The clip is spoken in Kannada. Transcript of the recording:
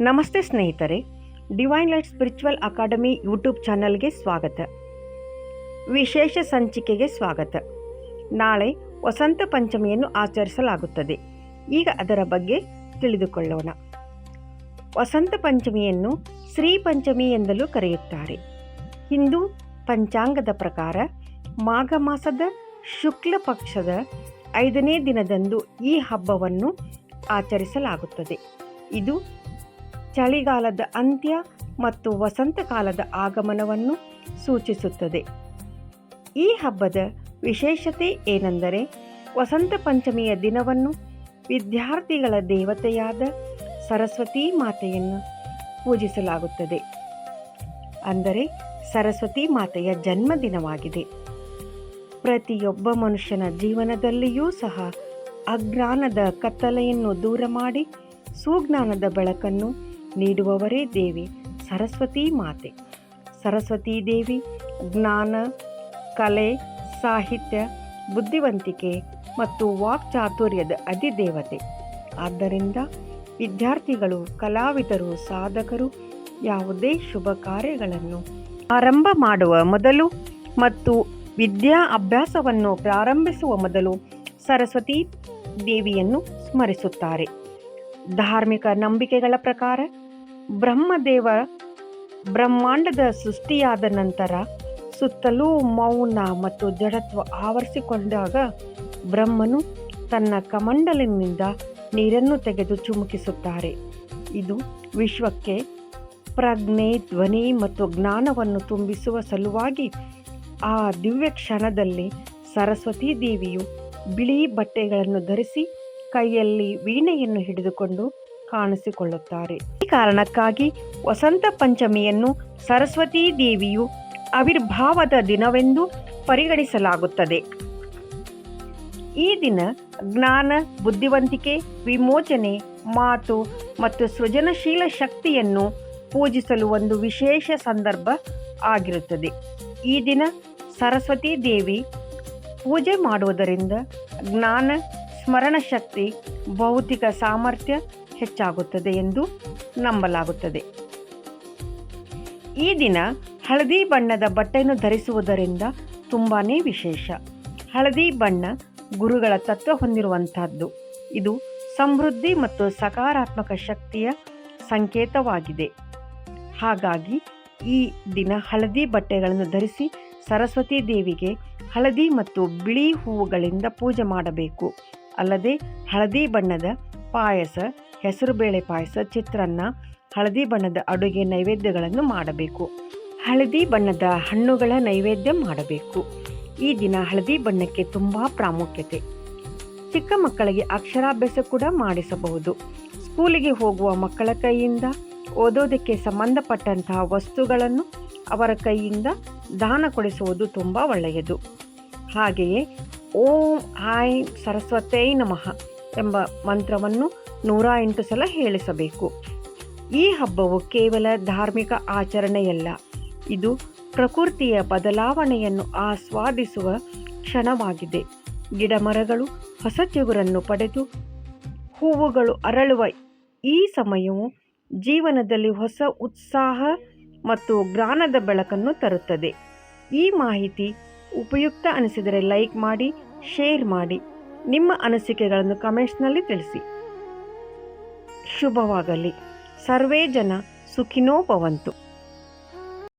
ನಮಸ್ತೆ ಸ್ನೇಹಿತರೆ, divine light spiritual academy YouTube ಚಾನಲ್ಗೆ ಸ್ವಾಗತ. ವಿಶೇಷ ಸಂಚಿಕೆಗೆ ಸ್ವಾಗತ. ನಾಳೆ ವಸಂತ ಪಂಚಮಿಯನ್ನು ಆಚರಿಸಲಾಗುತ್ತದೆ. ಈಗ ಅದರ ಬಗ್ಗೆ ತಿಳಿದುಕೊಳ್ಳೋಣ. ವಸಂತ ಪಂಚಮಿಯನ್ನು ಶ್ರೀ ಪಂಚಮಿ ಎಂದಲೂ ಕರೆಯುತ್ತಾರೆ. ಹಿಂದೂ ಪಂಚಾಂಗದ ಪ್ರಕಾರ ಮಾಘ ಮಾಸದ ಶುಕ್ಲ ಪಕ್ಷದ 5ನೇ ದಿನದಂದು ಈ ಹಬ್ಬವನ್ನು ಆಚರಿಸಲಾಗುತ್ತದೆ. ಇದು ಚಳಿಗಾಲದ ಅಂತ್ಯ ಮತ್ತು ವಸಂತಕಾಲದ ಆಗಮನವನ್ನು ಸೂಚಿಸುತ್ತದೆ. ಈ ಹಬ್ಬದ ವಿಶೇಷತೆ ಏನೆಂದರೆ, ವಸಂತ ಪಂಚಮಿಯ ದಿನವನ್ನು ವಿದ್ಯಾರ್ಥಿಗಳ ದೇವತೆಯಾದ ಸರಸ್ವತಿ ಮಾತೆಯನ್ನು ಪೂಜಿಸಲಾಗುತ್ತದೆ. ಅಂದರೆ ಸರಸ್ವತಿ ಮಾತೆಯ ಜನ್ಮದಿನವಾಗಿದೆ. ಪ್ರತಿಯೊಬ್ಬ ಮನುಷ್ಯನ ಜೀವನದಲ್ಲಿಯೂ ಸಹ ಅಜ್ಞಾನದ ಕತ್ತಲೆಯನ್ನು ದೂರ ಮಾಡಿ ಸುಜ್ಞಾನದ ಬೆಳಕನ್ನು ನೀಡುವವರೇ ದೇವಿ ಸರಸ್ವತಿ ಮಾತೆ. ಸರಸ್ವತೀ ದೇವಿ ಜ್ಞಾನ, ಕಲೆ, ಸಾಹಿತ್ಯ, ಬುದ್ಧಿವಂತಿಕೆ ಮತ್ತು ವಾಕ್ಚಾತುರ್ಯದ ಅಧಿದೇವತೆ. ಆದ್ದರಿಂದ ವಿದ್ಯಾರ್ಥಿಗಳು, ಕಲಾವಿದರು, ಸಾಧಕರು ಯಾವುದೇ ಶುಭ ಕಾರ್ಯಗಳನ್ನು ಆರಂಭ ಮಾಡುವ ಮೊದಲು ಮತ್ತು ವಿದ್ಯಾ ಅಭ್ಯಾಸವನ್ನು ಪ್ರಾರಂಭಿಸುವ ಮೊದಲು ಸರಸ್ವತಿ ದೇವಿಯನ್ನು ಸ್ಮರಿಸುತ್ತಾರೆ. ಧಾರ್ಮಿಕ ನಂಬಿಕೆಗಳ ಪ್ರಕಾರ ಬ್ರಹ್ಮಾಂಡದ ಸೃಷ್ಟಿಯಾದ ನಂತರ ಸುತ್ತಲೂ ಮೌನ ಮತ್ತು ಜಡತ್ವ ಆವರಿಸಿಕೊಂಡಾಗ ಬ್ರಹ್ಮನು ತನ್ನ ಕಮಂಡಲಿನಿಂದ ನೀರನ್ನು ತೆಗೆದು ಚಿಮುಕಿಸುತ್ತಾರೆ. ಇದು ವಿಶ್ವಕ್ಕೆ ಪ್ರಜ್ಞೆ, ಧ್ವನಿ ಮತ್ತು ಜ್ಞಾನವನ್ನು ತುಂಬಿಸುವ ಸಲುವಾಗಿ ಆ ದಿವ್ಯ ಕ್ಷಣದಲ್ಲಿ ಸರಸ್ವತೀ ದೇವಿಯು ಬಿಳಿ ಬಟ್ಟೆಗಳನ್ನು ಧರಿಸಿ ಕೈಯಲ್ಲಿ ವೀಣೆಯನ್ನು ಹಿಡಿದುಕೊಂಡು ಕಾಣಿಸಿಕೊಳ್ಳುತ್ತಾರೆ. ಈ ಕಾರಣಕ್ಕಾಗಿ ವಸಂತ ಪಂಚಮಿಯನ್ನು ಸರಸ್ವತೀ ದೇವಿಯು ಆವಿರ್ಭಾವದ ದಿನವೆಂದು ಪರಿಗಣಿಸಲಾಗುತ್ತದೆ. ಈ ದಿನ ಜ್ಞಾನ, ಬುದ್ಧಿವಂತಿಕೆ, ವಿಮೋಚನೆ, ಮಾತು ಮತ್ತು ಸೃಜನಶೀಲ ಶಕ್ತಿಯನ್ನು ಪೂಜಿಸಲು ಒಂದು ವಿಶೇಷ ಸಂದರ್ಭ ಆಗಿರುತ್ತದೆ. ಈ ದಿನ ಸರಸ್ವತೀ ದೇವಿ ಪೂಜೆ ಮಾಡುವುದರಿಂದ ಜ್ಞಾನ, ಸ್ಮರಣ ಶಕ್ತಿ, ಭೌತಿಕ ಸಾಮರ್ಥ್ಯ ಹೆಚ್ಚಾಗುತ್ತದೆ ಎಂದು ನಂಬಲಾಗುತ್ತದೆ. ಈ ದಿನ ಹಳದಿ ಬಣ್ಣದ ಬಟ್ಟೆಯನ್ನು ಧರಿಸುವುದರಿಂದ ತುಂಬಾ ವಿಶೇಷ. ಹಳದಿ ಬಣ್ಣ ಗುರುಗಳ ತತ್ವ ಹೊಂದಿರುವಂತಹದ್ದು. ಇದು ಸಮೃದ್ಧಿ ಮತ್ತು ಸಕಾರಾತ್ಮಕ ಶಕ್ತಿಯ ಸಂಕೇತವಾಗಿದೆ. ಹಾಗಾಗಿ ಈ ದಿನ ಹಳದಿ ಬಟ್ಟೆಗಳನ್ನು ಧರಿಸಿ ಸರಸ್ವತೀ ದೇವಿಗೆ ಹಳದಿ ಮತ್ತು ಬಿಳಿ ಹೂವುಗಳಿಂದ ಪೂಜೆ ಮಾಡಬೇಕು. ಅಲ್ಲದೆ ಹಳದಿ ಬಣ್ಣದ ಪಾಯಸ, ಹೆಸರುಬೇಳೆ ಪಾಯಸ, ಚಿತ್ರಾನ್ನ, ಹಳದಿ ಬಣ್ಣದ ಅಡುಗೆ ನೈವೇದ್ಯಗಳನ್ನು ಮಾಡಬೇಕು. ಹಳದಿ ಬಣ್ಣದ ಹಣ್ಣುಗಳ ನೈವೇದ್ಯ ಮಾಡಬೇಕು. ಈ ದಿನ ಹಳದಿ ಬಣ್ಣಕ್ಕೆ ತುಂಬ ಪ್ರಾಮುಖ್ಯತೆ. ಚಿಕ್ಕ ಮಕ್ಕಳಿಗೆ ಅಕ್ಷರಾಭ್ಯಾಸ ಕೂಡ ಮಾಡಿಸಬಹುದು. ಸ್ಕೂಲಿಗೆ ಹೋಗುವ ಮಕ್ಕಳ ಕೈಯಿಂದ ಓದೋದಕ್ಕೆ ಸಂಬಂಧಪಟ್ಟಂತಹ ವಸ್ತುಗಳನ್ನು ಅವರ ಕೈಯಿಂದ ದಾನ ಕೊಡಿಸುವುದು ತುಂಬ ಒಳ್ಳೆಯದು. ಹಾಗೆಯೇ ಓಂ ಐಂ ಸರಸ್ವತೈ ನಮಃ ಎಂಬ ಮಂತ್ರವನ್ನು 108 ಸಲ ಹೇಳಿಸಬೇಕು. ಈ ಹಬ್ಬವು ಕೇವಲ ಧಾರ್ಮಿಕ ಆಚರಣೆಯಲ್ಲ, ಇದು ಪ್ರಕೃತಿಯ ಬದಲಾವಣೆಯನ್ನು ಆಸ್ವಾದಿಸುವ ಕ್ಷಣವಾಗಿದೆ. ಗಿಡಮರಗಳು ಹೊಸ ಚಿಗುರನ್ನು ಪಡೆದು ಹೂವುಗಳು ಅರಳುವ ಈ ಸಮಯವು ಜೀವನದಲ್ಲಿ ಹೊಸ ಉತ್ಸಾಹ ಮತ್ತು ಜ್ಞಾನದ ಬೆಳಕನ್ನು ತರುತ್ತದೆ. ಈ ಮಾಹಿತಿ ಉಪಯುಕ್ತ ಅನಿಸಿದರೆ ಲೈಕ್ ಮಾಡಿ, ಶೇರ್ ಮಾಡಿ. ನಿಮ್ಮ ಅನಿಸಿಕೆಗಳನ್ನು ಕಮೆಂಟ್ಸ್ನಲ್ಲಿ ತಿಳಿಸಿ. ಶುಭವಾಗಲಿ. ಸರ್ವೇ ಜನ ಸುಖಿನೋ ಭವಂತು.